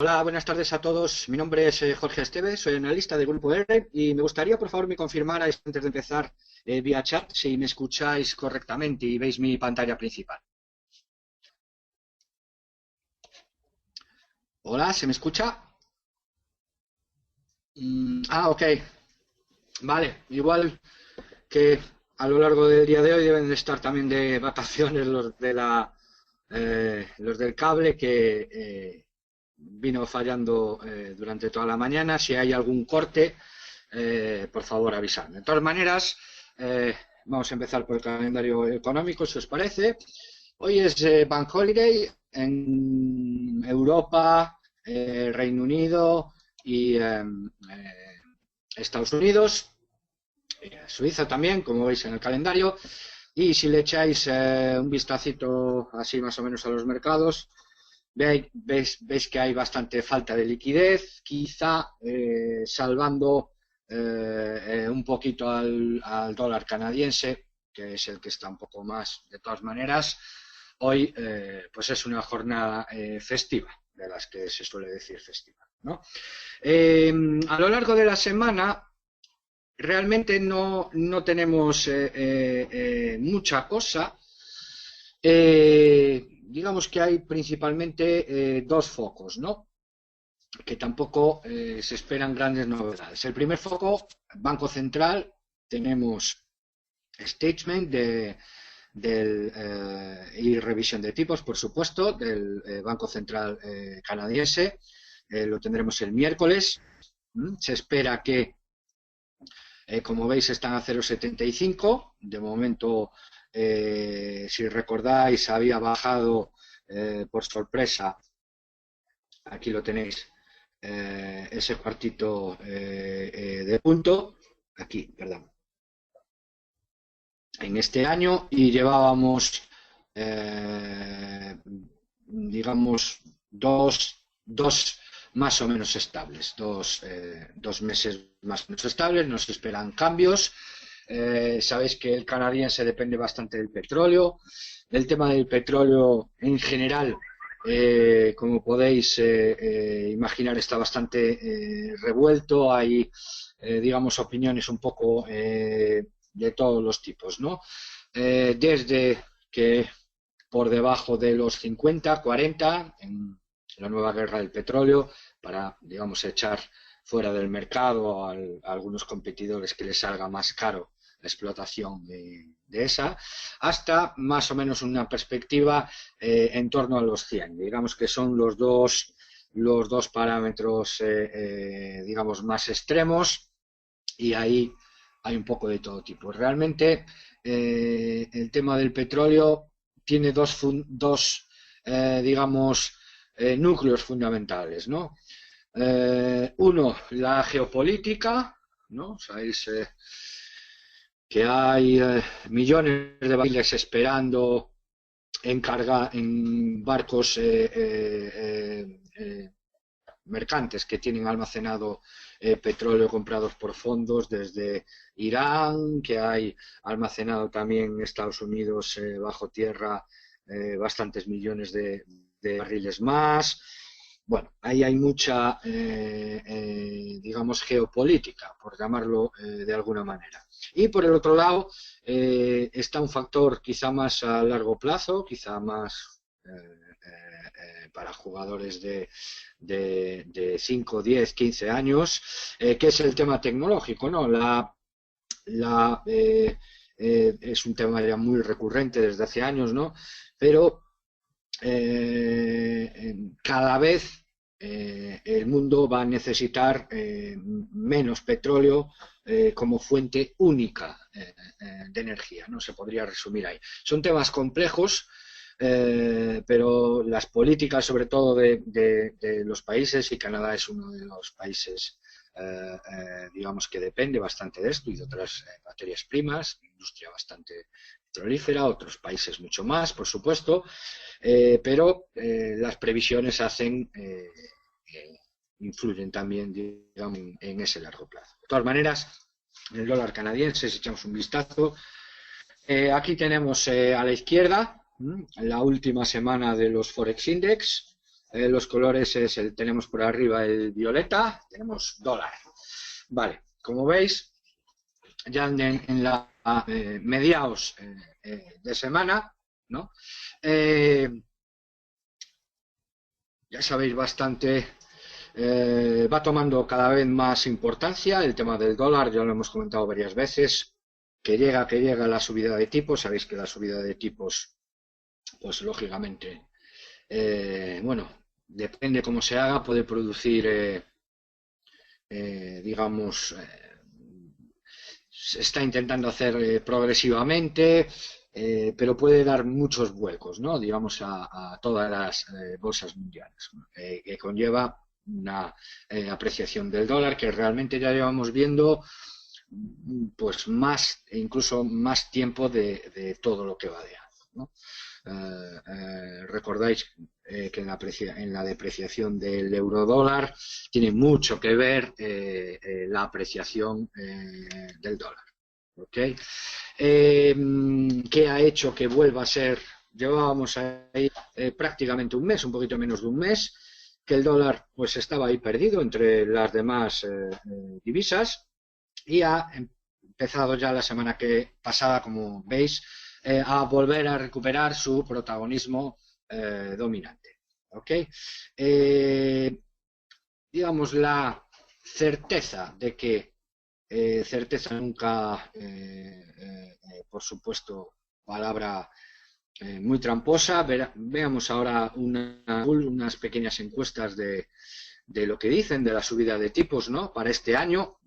Hola, buenas tardes a todos. Mi nombre es Jorge Esteves, soy analista del Grupo R y me gustaría, por favor, me confirmarais antes de empezar vía chat si me escucháis correctamente y veis mi pantalla principal. Hola, ¿se me escucha? Ok. Vale. Igual que a lo largo del día de hoy deben de estar también de vacaciones los del cable que vino fallando durante toda la mañana. Si hay algún corte, por favor avisadme. De todas maneras, vamos a empezar por el calendario económico, si os parece. Hoy es Bank Holiday en Europa, Reino Unido y Estados Unidos, Suiza también, como veis en el calendario. Y si le echáis un vistacito así más o menos a los mercados, veis que hay bastante falta de liquidez, quizá salvando un poquito al dólar canadiense, que es el que está un poco más. De todas maneras, hoy pues es una jornada festiva, de las que se suele decir festiva, ¿no? A lo largo de la semana realmente no tenemos mucha cosa. Digamos que hay principalmente dos focos, ¿no? Que tampoco se esperan grandes novedades. El primer foco, Banco Central, tenemos statement y revisión de tipos, por supuesto, del Banco Central canadiense. Lo tendremos el miércoles. Se espera que, como veis, están a 0,75. De momento, si recordáis, había bajado por sorpresa. Aquí lo tenéis, ese cuartito de punto. Aquí, perdón. En este año y llevábamos, digamos, dos más o menos estables, dos meses más o menos estables, no se esperan cambios. Sabéis que el canadiense depende bastante del petróleo. El tema del petróleo en general, como podéis imaginar, está bastante revuelto. Hay, digamos, opiniones un poco de todos los tipos, ¿no? Desde que por debajo de los 50, 40, en la nueva guerra del petróleo, para, digamos, echar fuera del mercado a algunos competidores que les salga más caro la explotación de esa, hasta más o menos una perspectiva en torno a los 100. Digamos que son los dos parámetros, digamos, más extremos, y ahí hay un poco de todo tipo. Realmente el tema del petróleo tiene digamos, núcleos fundamentales, ¿no? Uno, la geopolítica, ¿no? Sabéis que hay millones de barriles esperando en barcos mercantes que tienen almacenado petróleo comprados por fondos desde Irán, que hay almacenado también en Estados Unidos bajo tierra bastantes millones de barriles más. Bueno, ahí hay mucha, digamos, geopolítica, por llamarlo de alguna manera. Y por el otro lado está un factor quizá más a largo plazo, quizá más para jugadores de 5, 10, 15 años, que es el tema tecnológico, ¿no? Es un tema ya muy recurrente desde hace años, ¿no? Pero cada vez el mundo va a necesitar menos petróleo como fuente única de energía, ¿no? Se podría resumir ahí. Son temas complejos, pero las políticas, sobre todo de los países, y Canadá es uno de los países, digamos, que depende bastante de esto y de otras materias primas, industria bastante petrolífera, otros países mucho más, por supuesto, pero las previsiones influyen también, digamos, en ese largo plazo. De todas maneras, el dólar canadiense, si echamos un vistazo, aquí tenemos a la izquierda la última semana de los Forex Index. Los colores tenemos por arriba el violeta, tenemos dólar. Vale, como veis, ya en la mediados de semana, ¿no? Ya sabéis bastante, va tomando cada vez más importancia el tema del dólar, ya lo hemos comentado varias veces, que llega la subida de tipos. Sabéis que la subida de tipos, pues lógicamente, bueno, depende cómo se haga, puede producir, digamos, se está intentando hacer progresivamente, pero puede dar muchos vuelcos, ¿no? Digamos, a todas las bolsas mundiales, ¿no? Que conlleva una apreciación del dólar que realmente ya llevamos viendo pues más, incluso más tiempo de todo lo que va de año, ¿no? Recordáis que en la depreciación del euro dólar tiene mucho que ver la apreciación del dólar. ¿Okay? ¿Qué ha hecho que vuelva a ser? Llevábamos ahí prácticamente un mes, un poquito menos de un mes, que el dólar pues estaba ahí perdido entre las demás divisas, y ha empezado ya la semana pasada, como veis, a volver a recuperar su protagonismo dominante. ¿Okay? Digamos, la certeza de que certeza nunca, por supuesto, palabra muy tramposa. Veamos ahora unas pequeñas encuestas de lo que dicen de la subida de tipos, ¿no? Para este año.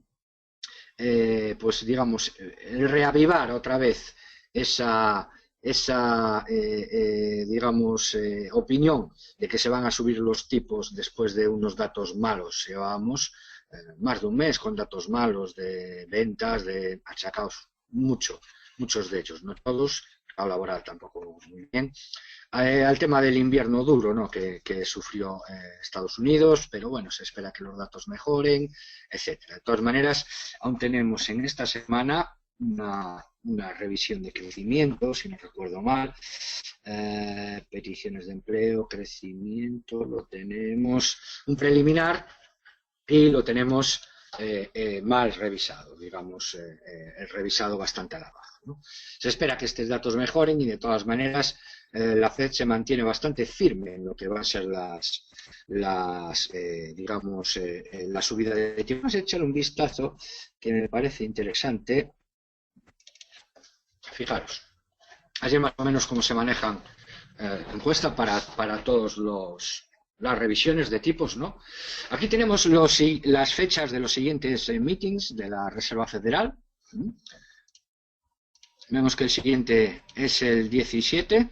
Pues digamos, el reavivar otra vez esa digamos, opinión de que se van a subir los tipos después de unos datos malos. Llevábamos más de un mes con datos malos de ventas, de achacados, muchos de ellos, no todos, a laboral tampoco muy bien. Al tema del invierno duro, ¿no? que sufrió Estados Unidos, pero bueno, se espera que los datos mejoren, etcétera. De todas maneras, aún tenemos en esta semana una revisión de crecimiento, si no recuerdo mal, peticiones de empleo, crecimiento, lo tenemos, un preliminar, y lo tenemos mal revisado, digamos, revisado bastante a la baja, ¿no? Se espera que estos datos mejoren y de todas maneras la Fed se mantiene bastante firme en lo que va a ser digamos, la subida de tipos. Vamos a echar un vistazo que me parece interesante. Fijaros, así más o menos cómo se manejan encuestas para todos las revisiones de tipos, ¿no? Aquí tenemos las fechas de los siguientes meetings de la Reserva Federal. Vemos que el siguiente es el 17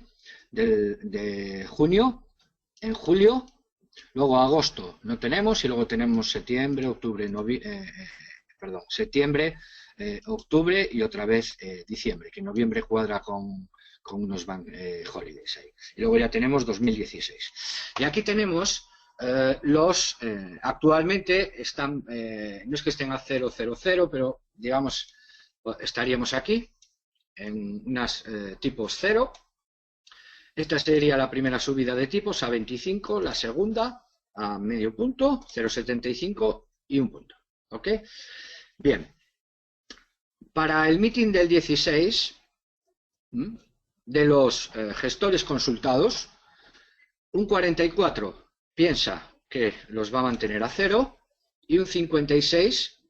de junio. En julio, luego agosto no tenemos, y luego tenemos septiembre, octubre, septiembre, octubre y otra vez diciembre, que noviembre cuadra con unos holidays ahí. Y luego ya tenemos 2016. Y aquí tenemos actualmente están, no es que estén a 0,00, pero digamos, estaríamos aquí en unas tipos 0. Esta sería la primera subida de tipos a 25, la segunda a medio punto, 0,75 y un punto. ¿Ok? Bien. Para el meeting del 16, de los gestores consultados, un 44 piensa que los va a mantener a 0 y un 56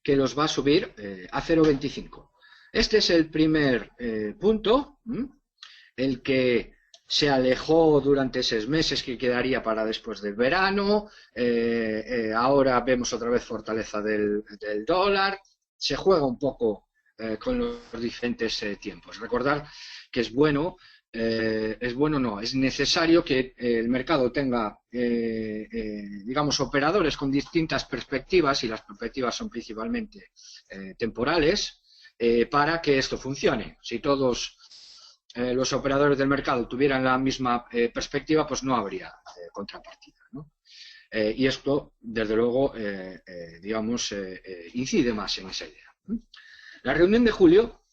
que los va a subir a 0,25. Este es el primer punto, el que se alejó durante 6 meses, que quedaría para después del verano. Ahora vemos otra vez fortaleza del dólar. Se juega un poco con los diferentes tiempos. Recordar que es necesario que el mercado tenga, digamos, operadores con distintas perspectivas, y las perspectivas son principalmente temporales, para que esto funcione. Si todos los operadores del mercado tuvieran la misma perspectiva, pues no habría contrapartida, ¿no? Y esto, desde luego, digamos, incide más en esa idea. La reunión de julio,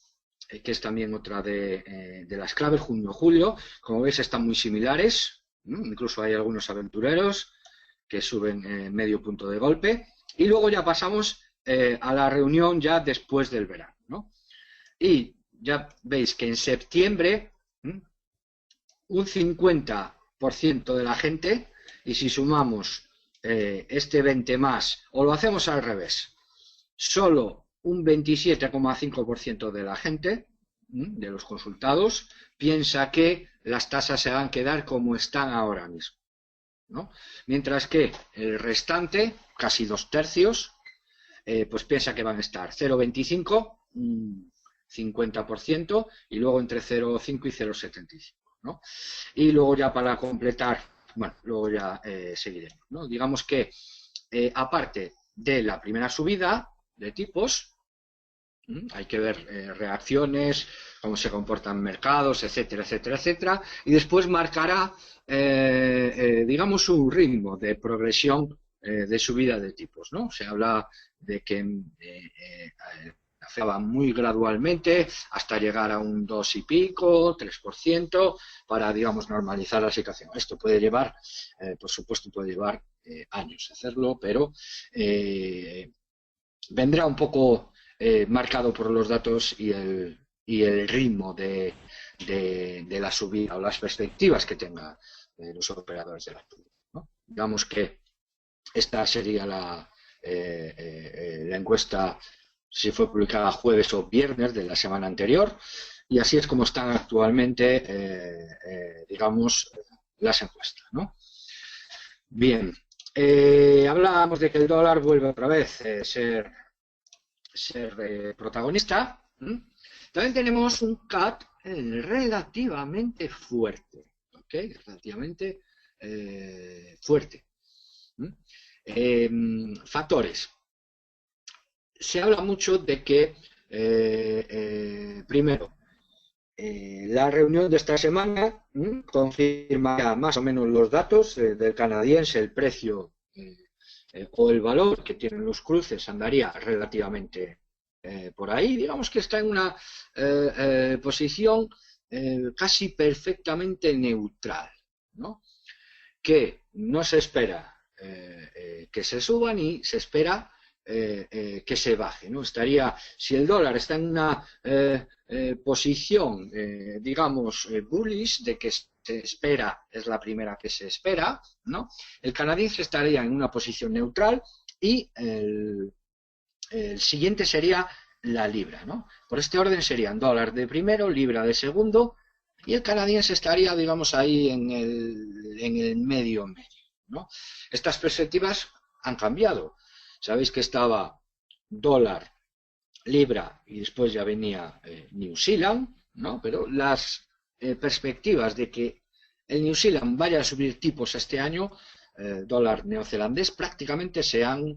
que es también otra de las claves, junio-julio, como veis están muy similares, Incluso hay algunos aventureros que suben medio punto de golpe. Y luego ya pasamos a la reunión ya después del verano, ¿no? Y ya veis que en septiembre un 50% de la gente, y si sumamos este 20 más, o lo hacemos al revés, solo un 27,5% de la gente, de los consultados, piensa que las tasas se van a quedar como están ahora mismo, ¿no? Mientras que el restante, casi 2/3, pues piensa que van a estar 0,25, 50%, y luego entre 0,5 y 0,75, ¿no? Y luego ya para completar, bueno, luego ya seguiremos, ¿no? Digamos que aparte de la primera subida de tipos, hay que ver reacciones, cómo se comportan mercados, etcétera, etcétera, etcétera, y después marcará, digamos, un ritmo de progresión de subida de tipos, ¿no? Se habla de que afectaba muy gradualmente hasta llegar a un 2 y pico, 3%, para, digamos, normalizar la situación. Esto puede llevar, por supuesto, puede llevar años hacerlo, pero vendrá un poco marcado por los datos y el ritmo de la subida o las perspectivas que tengan los operadores de la subida, ¿no? Digamos que esta sería la encuesta, si fue publicada jueves o viernes de la semana anterior, y así es como están actualmente, digamos, las encuestas, ¿no? Bien, hablábamos de que el dólar vuelve otra vez a ser protagonista. También tenemos un CAT relativamente fuerte, ¿ok? Relativamente fuerte. Factores. Se habla mucho de que, primero, la reunión de esta semana confirma más o menos los datos del canadiense, el precio o el valor que tienen los cruces andaría relativamente por ahí. Digamos que está en una posición casi perfectamente neutral, ¿no? Que no se espera que se suba ni se espera que se baje, ¿no? Si el dólar está en una posición, digamos, bullish, de que se espera, es la primera que se espera, ¿no? El canadiense estaría en una posición neutral y el siguiente sería la libra, ¿no? Por este orden serían dólar de primero, libra de segundo, y el canadiense estaría, digamos, ahí en el medio, ¿no? Estas perspectivas han cambiado. Sabéis que estaba dólar, libra y después ya venía New Zealand, ¿no? Pero las perspectivas de que el New Zealand vaya a subir tipos este año, dólar neozelandés, prácticamente se han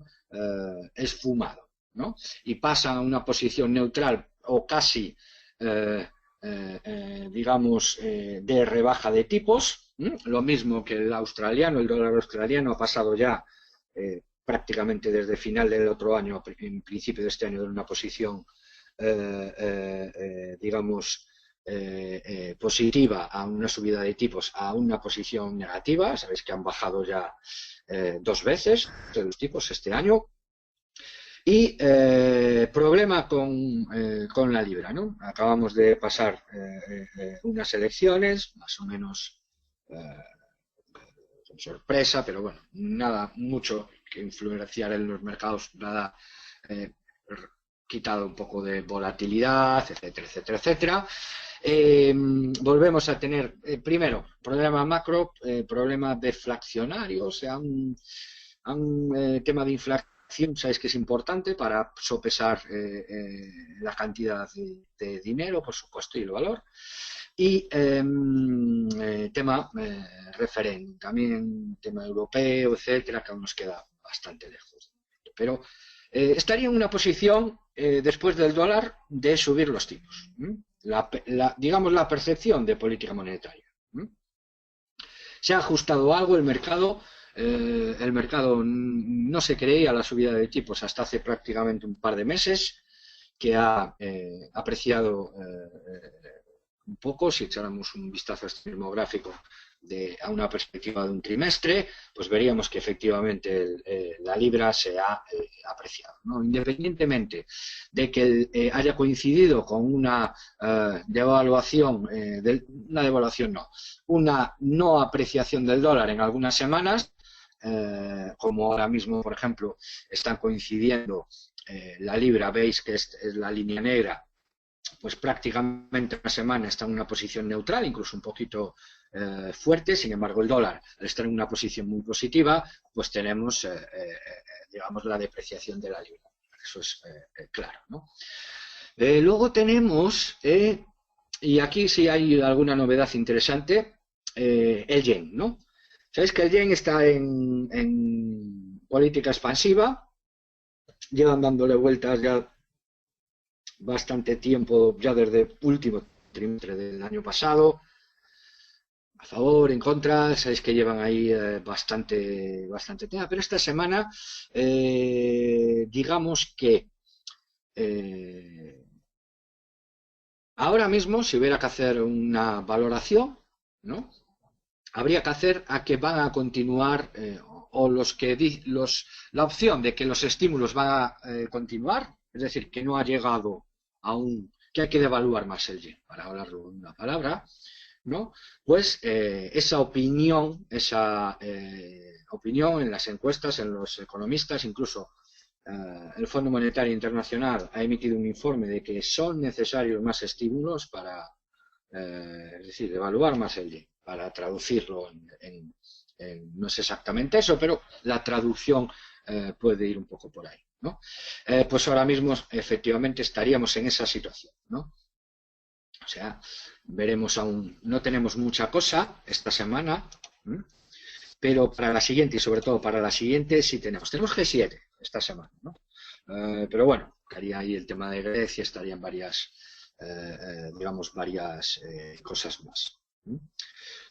esfumado, ¿no? Y pasan a una posición neutral o casi, digamos, de rebaja de tipos. Lo mismo que el australiano, el dólar australiano ha pasado ya prácticamente desde final del otro año, en principio de este año, de una posición, digamos, positiva a una subida de tipos a una posición negativa. Sabéis que han bajado ya 2 veces los tipos este año. Y problema con la libra, ¿no? Acabamos de pasar unas elecciones, más o menos con sorpresa, pero bueno, nada mucho que influenciar en los mercados, nada quitado un poco de volatilidad, etcétera, etcétera, etcétera. Volvemos a tener, primero, problema macro, problema deflacionario, o sea, un tema de inflación, sabéis que es importante para sopesar la cantidad de dinero, por supuesto, y el valor. Y tema referéndum, también tema europeo, etcétera, que aún nos queda bastante lejos. Pero estaría en una posición, después del dólar, de subir los tipos. Digamos, la percepción de política monetaria. Se ha ajustado algo el mercado. El mercado no se creía la subida de tipos hasta hace prácticamente un par de meses, que ha apreciado un poco. Si echáramos un vistazo a este mismo gráfico, a una perspectiva de un trimestre, pues veríamos que efectivamente la libra se ha apreciado, ¿no? Independientemente de que haya coincidido con una devaluación, una no apreciación del dólar en algunas semanas, como ahora mismo, por ejemplo, están coincidiendo la libra, veis que es la línea negra, pues prácticamente una semana está en una posición neutral, incluso un poquito fuerte. Sin embargo, el dólar, al estar en una posición muy positiva, pues tenemos, digamos, la depreciación de la libra. Eso es claro, ¿no? Luego tenemos, y aquí sí hay alguna novedad interesante, el yen, ¿no? Sabéis que el yen está en política expansiva, llevan dándole vueltas ya bastante tiempo, ya desde el último trimestre del año pasado, a favor, en contra, sabéis que llevan ahí bastante tema, pero esta semana digamos que ahora mismo, si hubiera que hacer una valoración, ¿no?, habría que hacer a que van a continuar o la opción de que los estímulos van a continuar, es decir, que no ha llegado aún, que hay que devaluar más el yen, para hablarlo en una palabra, ¿no? Pues esa opinión en las encuestas, en los economistas, incluso el Fondo Monetario Internacional ha emitido un informe de que son necesarios más estímulos para, es decir, devaluar más el yen, para traducirlo no es exactamente eso, pero la traducción puede ir un poco por ahí, ¿no? Pues ahora mismo efectivamente estaríamos en esa situación, ¿no? O sea, veremos aún, no tenemos mucha cosa esta semana, pero para la siguiente, y sobre todo para la siguiente, sí tenemos G7 esta semana, ¿no? Pero bueno, estaría ahí el tema de Grecia, estarían varias, digamos, varias cosas más.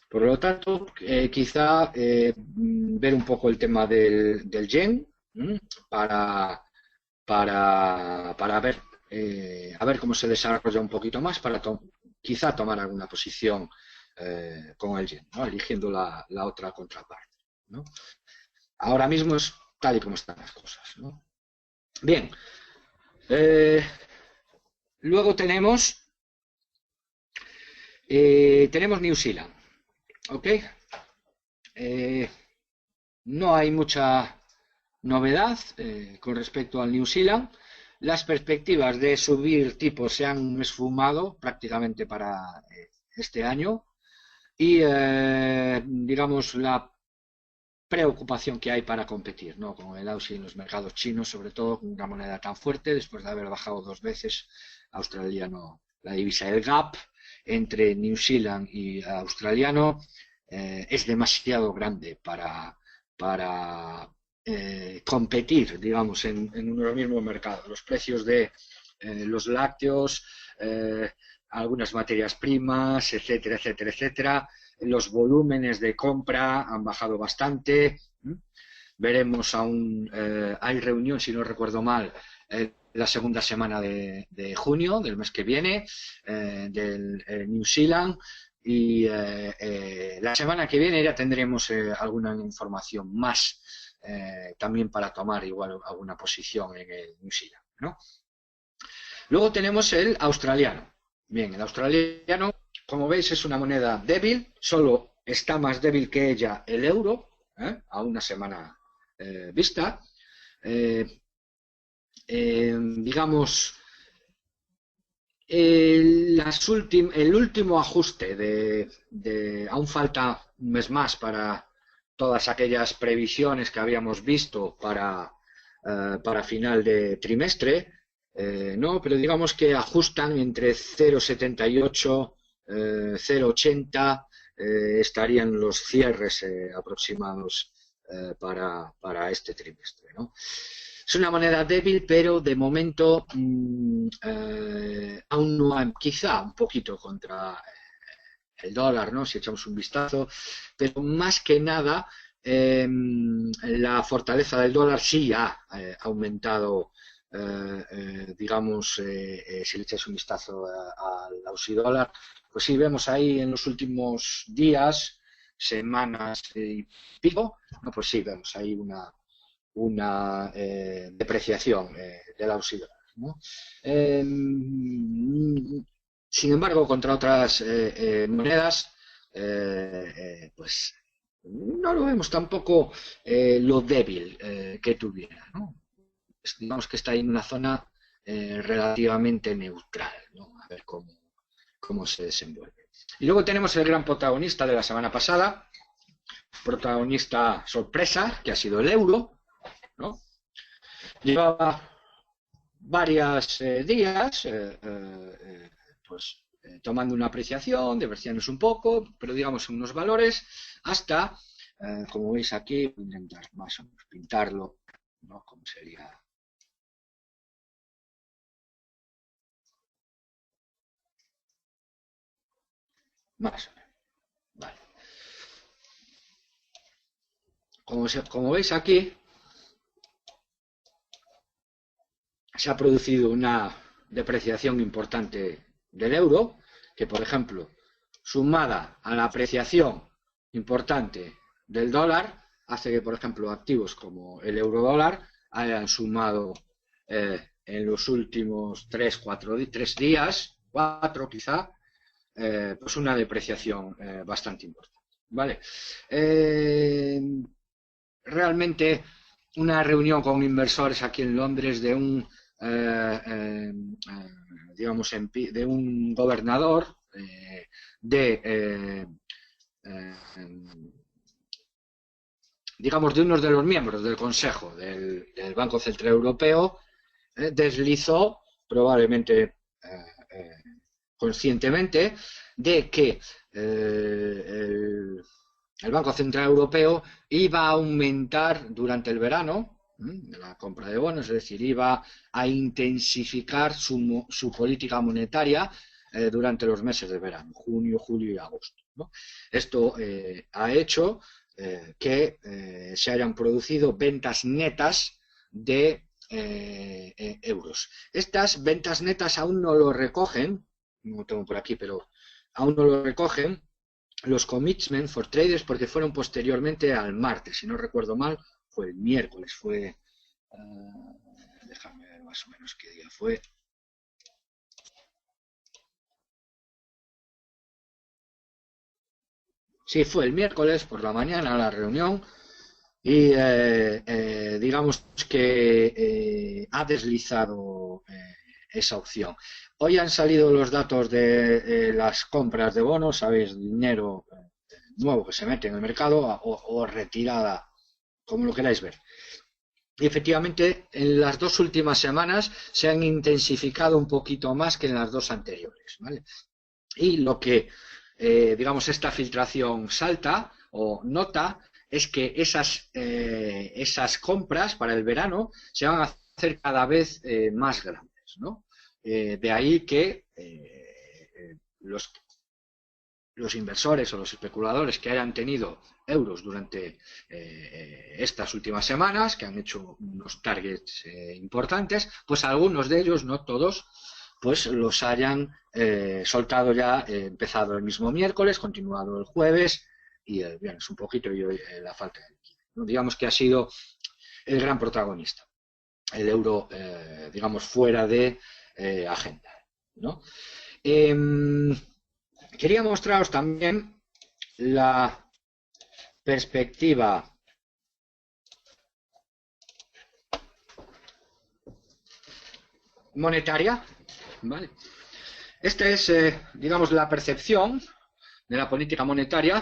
Por lo tanto, quizá ver un poco el tema del yen para ver a ver cómo se desarrolla un poquito más, para quizá tomar alguna posición con el yen, ¿no?, eligiendo la otra contraparte, ¿no? Ahora mismo es tal y como están las cosas, ¿no? Bien, luego tenemos New Zealand, ¿ok? No hay mucha novedad con respecto al New Zealand. Las perspectivas de subir tipos se han esfumado prácticamente para este año y, digamos, la preocupación que hay para competir, ¿no?, con el Aussie en los mercados chinos, sobre todo con una moneda tan fuerte, después de haber bajado 2 veces australiano, la divisa, el gap entre New Zealand y australiano es demasiado grande para competir, digamos, en uno mismo mercado. Los precios de los lácteos, algunas materias primas, etcétera, etcétera, etcétera. Los volúmenes de compra han bajado bastante. Veremos aún, hay reunión, si no recuerdo mal, la segunda semana de junio del mes que viene, del New Zealand, y la semana que viene ya tendremos alguna información más también para tomar igual alguna posición en el New Zealand, ¿no? Luego tenemos el australiano. Bien, el australiano, como veis, es una moneda débil, solo está más débil que ella el euro, a una semana vista. Digamos, el último ajuste aún falta un mes más para todas aquellas previsiones que habíamos visto para final de trimestre, no, pero digamos que ajustan entre 0,78, 0,80, estarían los cierres aproximados para este trimestre, ¿no? Es una moneda débil, pero de momento aún no hay, quizá un poquito contra el dólar, ¿no?, si echamos un vistazo, pero más que nada la fortaleza del dólar sí ha aumentado, digamos, si le echáis un vistazo al Aussie dólar, pues sí vemos ahí en los últimos días semanas y pico, no, pues sí, vemos ahí una depreciación del auxiliar, ¿no? Sin embargo, contra otras monedas, pues no lo vemos tampoco lo débil que tuviera, ¿no? Digamos que está ahí en una zona relativamente neutral, ¿no? A ver cómo se desenvuelve. Y luego tenemos el gran protagonista de la semana pasada, protagonista sorpresa, que ha sido el euro, ¿no? Llevaba varios días pues tomando una apreciación, depreciándose un poco, pero digamos en unos valores, hasta, como veis aquí, voy a intentar más o menos pintarlo, ¿no? Como sería... Más o menos. Vale. Como veis aquí, se ha producido una depreciación importante del euro, que por ejemplo, sumada a la apreciación importante del dólar, hace que por ejemplo activos como el euro dólar hayan sumado en los últimos 3 días, 4 quizá, pues una depreciación bastante importante. ¿Vale? Realmente una reunión con inversores aquí en Londres de un digamos de un gobernador digamos de uno de los miembros del Consejo del Banco Central Europeo deslizó probablemente conscientemente de que el Banco Central Europeo iba a aumentar durante el verano la compra de bonos, es decir, iba a intensificar su política monetaria durante los meses de verano, junio, julio y agosto, ¿no? Esto ha hecho que se hayan producido ventas netas de euros. Estas ventas netas aún no lo recogen, no lo tengo por aquí, pero aún no lo recogen los commitments for traders porque fueron posteriormente al martes, si no recuerdo mal, fue el miércoles, fue, déjame ver más o menos qué día fue. Sí, fue el miércoles por la mañana la reunión y digamos que ha deslizado esa opción. Hoy han salido los datos de las compras de bonos, sabéis, dinero nuevo que se mete en el mercado o retirada, como lo queráis ver. Y efectivamente, en las 2 últimas semanas se han intensificado un poquito más que en las 2 anteriores, ¿vale? Y lo que, digamos, esta filtración salta o nota es que esas compras para el verano se van a hacer cada vez más grandes, ¿no? De ahí que los inversores o los especuladores que hayan tenido euros durante estas últimas semanas, que han hecho unos targets importantes, pues algunos de ellos, no todos, pues los hayan soltado ya, empezado el mismo miércoles, continuado el jueves y el viernes un poquito y hoy la falta de liquidez, ¿no? Digamos que ha sido el gran protagonista, el euro, digamos, fuera de agenda, ¿no? Quería mostraros también la perspectiva monetaria, ¿vale? Esta es, digamos, la percepción de la política monetaria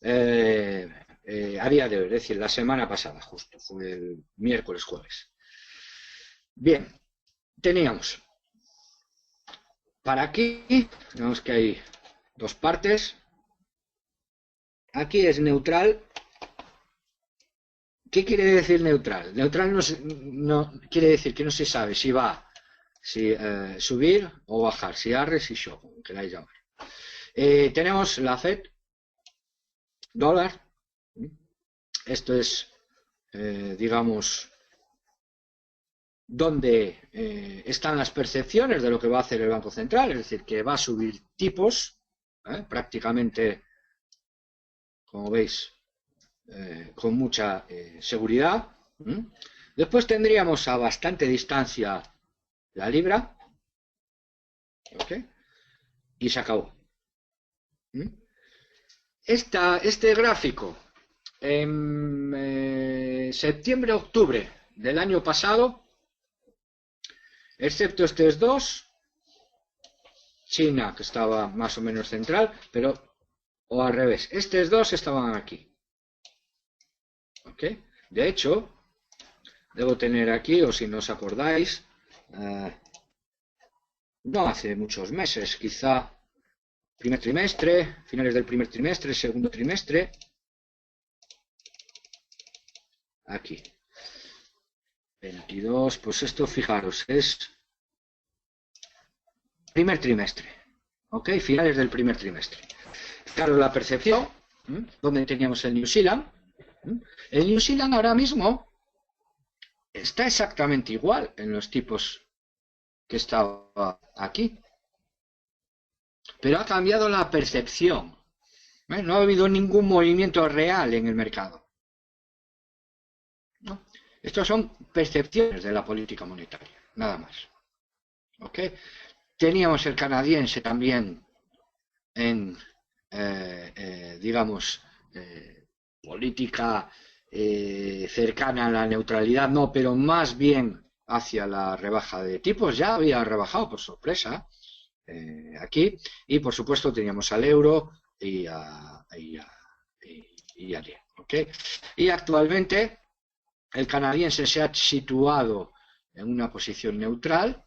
a día de hoy, es decir, la semana pasada, justo, fue el miércoles, jueves. Bien, teníamos para aquí, vemos que hay 2 partes. Aquí es neutral. ¿Qué quiere decir neutral? Neutral no quiere decir que no se sabe si va subir o bajar, si arre, si shock, como queráis llamar. Tenemos la Fed, dólar. Esto es, digamos, donde están las percepciones de lo que va a hacer el Banco Central, es decir, que va a subir tipos, prácticamente como veis, con mucha seguridad. Después tendríamos a bastante distancia la libra, ¿ok? Y se acabó. Este gráfico, en septiembre-octubre del año pasado, excepto estos dos, China, que estaba más o menos central, pero, o al revés, estos dos estaban aquí. ¿Ok? De hecho, debo tener aquí, o si no os acordáis, no hace muchos meses, quizá primer trimestre, finales del primer trimestre, segundo trimestre, aquí. 22, pues esto, fijaros, es primer trimestre, ¿ok? Finales del primer trimestre. Claro, la percepción, donde teníamos el New Zealand. El New Zealand ahora mismo está exactamente igual en los tipos que estaba aquí. Pero ha cambiado la percepción. No ha habido ningún movimiento real en el mercado. ¿No? Estos son percepciones de la política monetaria, nada más. ¿Ok? Teníamos el canadiense también en, digamos, política cercana a la neutralidad, no, pero más bien hacia la rebaja de tipos. Ya había rebajado por sorpresa aquí, y por supuesto teníamos al euro y al yen, ¿ok? Y actualmente el canadiense se ha situado en una posición neutral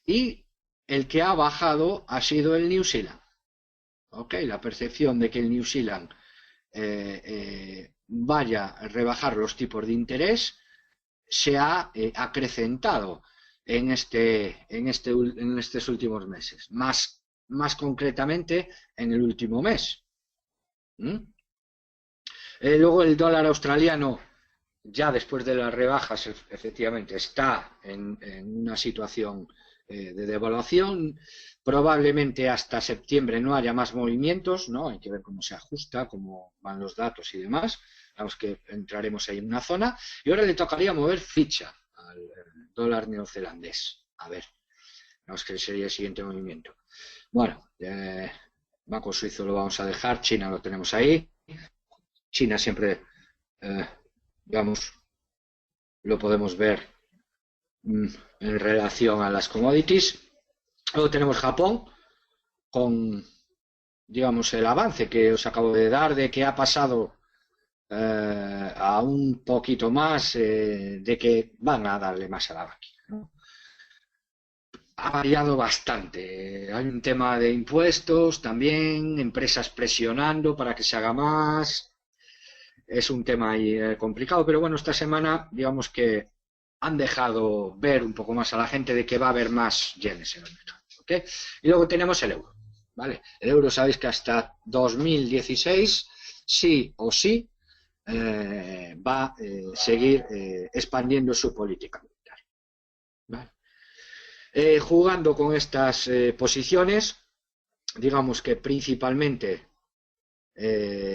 y el que ha bajado ha sido el New Zealand. ¿Ok? La percepción de que el New Zealand vaya a rebajar los tipos de interés se ha acrecentado en estos últimos meses, más concretamente en el último mes. Luego el dólar australiano, ya después de las rebajas, efectivamente está en una situación de devaluación. Probablemente hasta septiembre no haya más movimientos, ¿no? Hay que ver cómo se ajusta, cómo van los datos y demás. Vamos, que entraremos ahí en una zona. Y ahora le tocaría mover ficha al dólar neozelandés. A ver, vamos, que sería el siguiente movimiento. Bueno, banco suizo lo vamos a dejar, China lo tenemos ahí. China siempre, digamos, lo podemos ver en relación a las commodities. Luego tenemos Japón con, digamos, el avance que os acabo de dar de que ha pasado a un poquito más de que van a darle más a la máquina, ¿no? Ha variado bastante. Hay un tema de impuestos también, empresas presionando para que se haga más. Es un tema ahí complicado, pero bueno, esta semana digamos que han dejado ver un poco más a la gente de que va a haber más yenes en el mercado. ¿Okay? Y luego tenemos el euro, ¿vale? El euro, sabéis que hasta 2016 sí o sí va a seguir expandiendo su política monetaria, ¿vale? Jugando con estas posiciones, digamos que principalmente,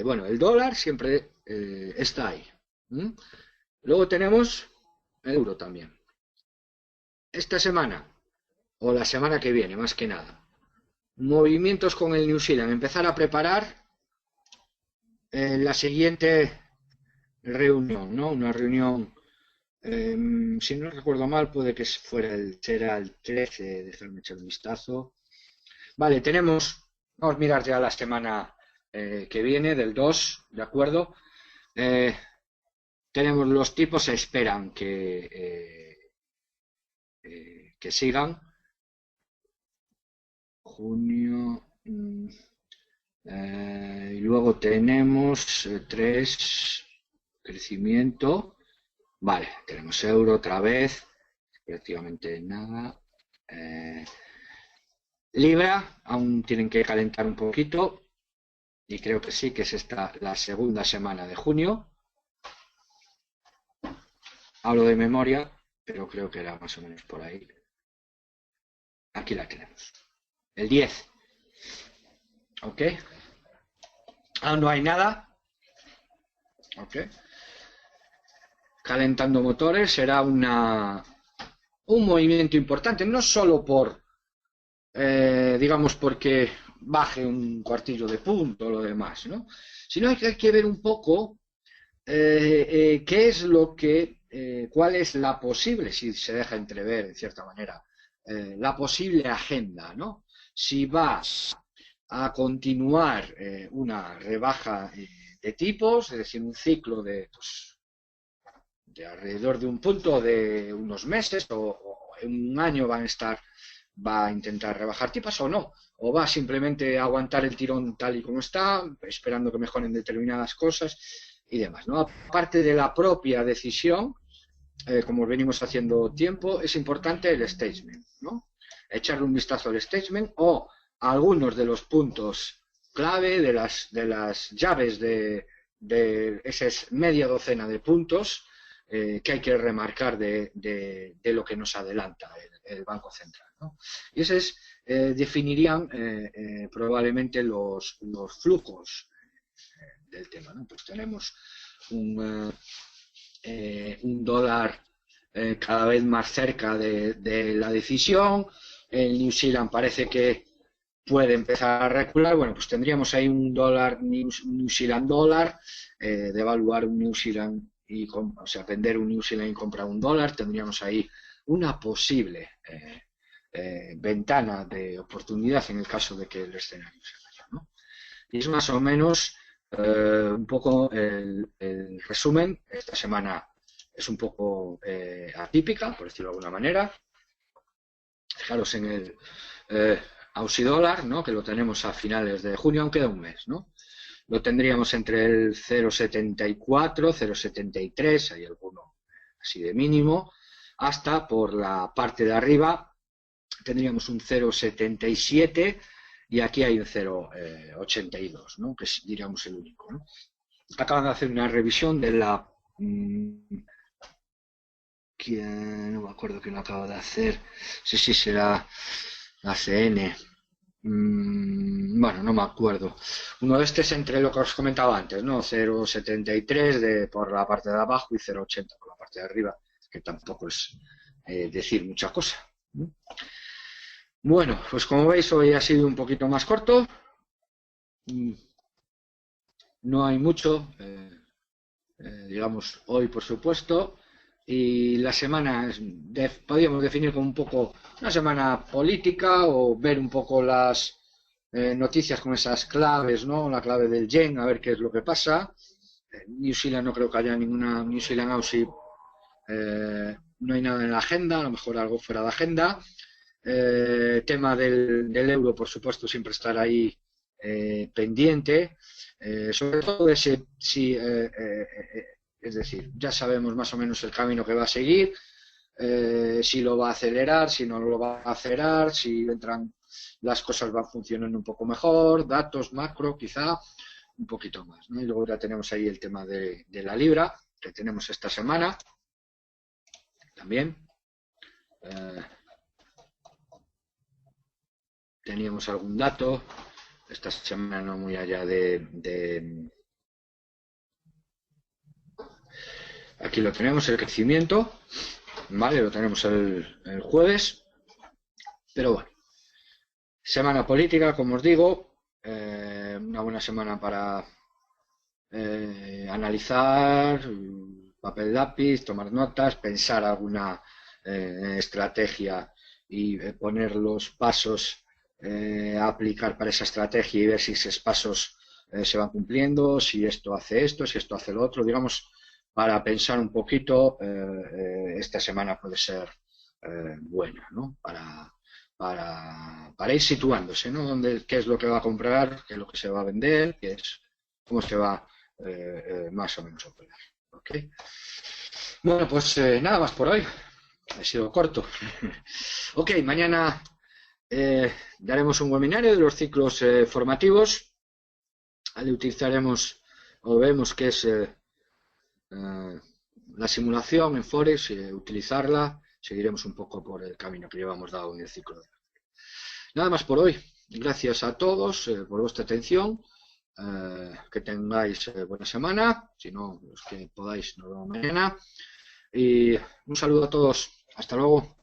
bueno, el dólar siempre está ahí. Luego tenemos el euro también. Esta semana, o la semana que viene, más que nada, movimientos con el New Zealand, empezar a preparar la siguiente reunión, ¿no? Una reunión, si no recuerdo mal, puede que será el 13, déjame echar un vistazo. Vale, vamos a mirar ya la semana que viene, del 2, ¿de acuerdo? Tenemos los tipos, se esperan que sigan. Junio. Y luego tenemos 3, crecimiento. Vale, tenemos euro otra vez. Prácticamente nada. Libra, aún tienen que calentar un poquito. Y creo que sí, que es la segunda semana de junio. Hablo de memoria, pero creo que era más o menos por ahí. Aquí la tenemos. El 10. ¿Ok? Aún no hay nada. ¿ok? Calentando motores será un movimiento importante, no solo por, digamos, porque baje un cuartillo de punto o lo demás, ¿no? Sino que hay que ver un poco qué es lo que, cuál es la posible, si se deja entrever en cierta manera, la posible agenda, ¿no? Si va a continuar una rebaja de tipos, es decir, un ciclo pues, de alrededor de un punto de unos meses o en un año va a intentar rebajar tipos o no, o va simplemente a aguantar el tirón tal y como está, esperando que mejoren determinadas cosas y demás, ¿no? Aparte de la propia decisión, como venimos haciendo tiempo, es importante el statement, ¿no? Echarle un vistazo al statement o a algunos de los puntos clave de las llaves de esa media docena de puntos que hay que remarcar de lo que nos adelanta el Banco Central, ¿no? Y esos definirían probablemente los flujos del tema, ¿no? Pues tenemos un dólar cada vez más cerca de la decisión. El New Zealand parece que puede empezar a recular. Bueno, pues tendríamos ahí un dólar, New Zealand dólar, devaluar un New Zealand o sea, vender un New Zealand y comprar un dólar. Tendríamos ahí una posible ventana de oportunidad en el caso de que el escenario se vaya, ¿no? Y es más o menos un poco el resumen. Esta semana es un poco atípica, por decirlo de alguna manera. Fijaros en el Aussie dólar, ¿no? Que lo tenemos a finales de junio, aún queda un mes, ¿no? Lo tendríamos entre el 0,74, 0,73, hay alguno así de mínimo, hasta por la parte de arriba tendríamos un 0,77 y aquí hay un 0,82, ¿no? Que es, diríamos, el único, ¿no? Acaban de hacer una revisión de la... no me acuerdo quién lo acaba de hacer. No sé si será la CN. Bueno, no me acuerdo. Uno de estos entre lo que os comentaba antes, ¿no? 0,73 por la parte de abajo y 0,80 por la parte de arriba, que tampoco es decir mucha cosa, ¿no? Bueno, pues como veis hoy ha sido un poquito más corto. No hay mucho, digamos, hoy por supuesto. Y la semana podríamos definir como un poco una semana política o ver un poco las noticias con esas claves, ¿no? La clave del yen, a ver qué es lo que pasa. New Zealand no creo que haya ninguna New Zealand Aussie, no hay nada en la agenda, a lo mejor algo fuera de agenda. Tema del euro, por supuesto, siempre estar ahí pendiente, sobre todo de si es decir, ya sabemos más o menos el camino que va a seguir, si lo va a acelerar, si no lo va a acelerar, si entran las cosas van funcionando un poco mejor, datos macro quizá, un poquito más, ¿no? Y luego ya tenemos ahí el tema de la libra, que tenemos esta semana también. Teníamos algún dato esta semana, no muy allá de aquí lo tenemos, el crecimiento, ¿vale? Lo tenemos el jueves, pero bueno, semana política, como os digo, una buena semana para analizar, papel lápiz, tomar notas, pensar alguna estrategia y poner los pasos a aplicar para esa estrategia y ver si esos pasos se van cumpliendo, si esto hace esto, si esto hace lo otro, digamos, para pensar un poquito. Esta semana puede ser buena, ¿no? Para ir situándose, ¿no? Qué es lo que va a comprar, qué es lo que se va a vender, cómo se va más o menos a operar. ¿Okay? Bueno, pues nada más por hoy. Ha sido corto. Ok, mañana daremos un webinario de los ciclos formativos. Ahí utilizaremos o vemos qué es la simulación en Forex, utilizarla. Seguiremos un poco por el camino que llevamos dado en el ciclo. Nada más por hoy. Gracias a todos por vuestra atención. que tengáis buena semana. Si no, los que podáis, nos vemos mañana. Y un saludo a todos. Hasta luego.